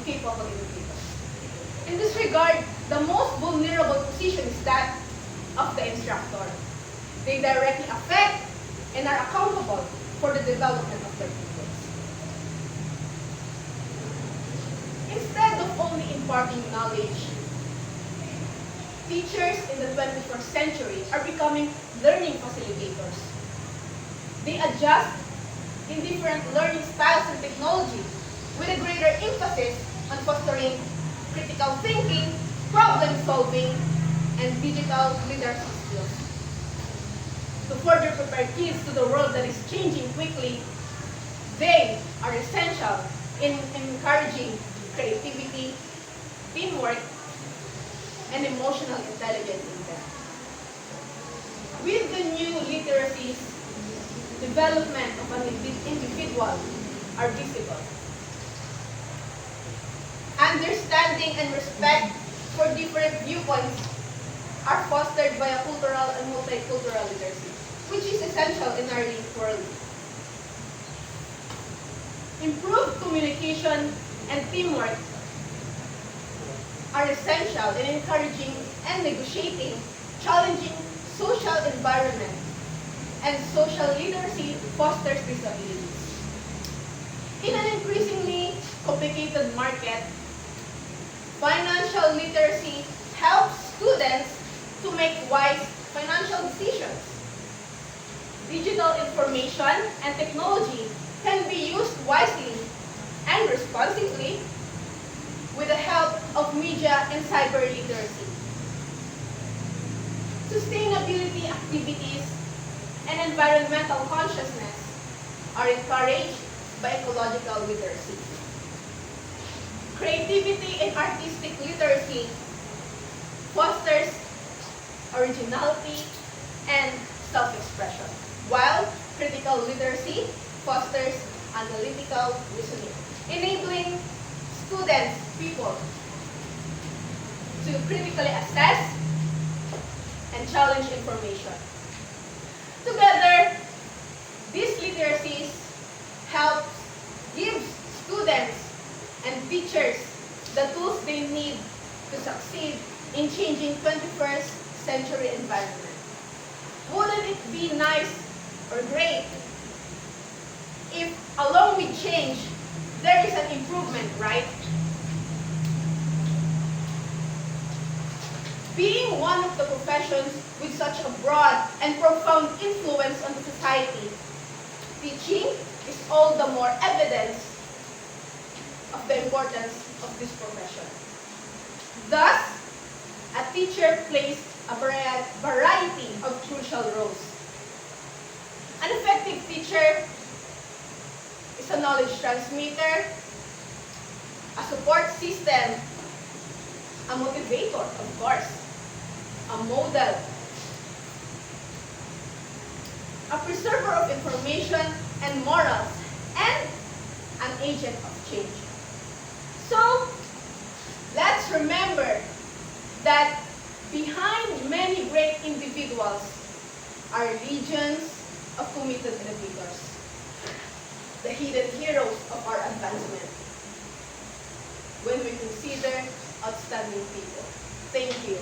capable educators. In this regard, the most vulnerable position is that of the instructor. They directly affect and are accountable for the development of their pupils. Instead of only imparting knowledge, teachers in the 21st century are becoming learning facilitators. They adjust in different learning styles and technology with a greater emphasis on fostering critical thinking, problem solving, and digital literacy skills. To further prepare kids to the world that is changing quickly, they are essential in encouraging creativity, teamwork, and emotional intelligence in them. With the new literacies, development of an individual are visible. Understanding and respect for different viewpoints are fostered by a cultural and multicultural literacy, which is essential in our world. Improved communication and teamwork are essential in encouraging and negotiating challenging social environment, and social literacy fosters these abilities. In an increasingly complicated market, financial literacy helps students to make wise financial decisions. Digital information and technology can be used wisely and responsibly with the help of media and cyber literacy. Sustainability activities and environmental consciousness are encouraged by ecological literacy. Creativity and artistic literacy fosters originality and self-expression, while critical literacy fosters analytical reasoning, enabling students, people, to critically assess and challenge information. Together, these literacies help give students and teachers the tools they need to succeed in changing 21st century environment. Wouldn't it be nice or great if along with change, there is an improvement, right? Being one of the professions with such a broad and profound influence on the society, teaching is all the more evidence of the importance of this profession. Thus, a teacher plays a variety of crucial roles. An effective teacher is a knowledge transmitter, a support system, a motivator, of course, a model, a preserver of information and morals, and an agent of change. So, let's remember that behind many great individuals are legions of committed educators, the hidden heroes of our advancement, when we consider outstanding people. Thank you.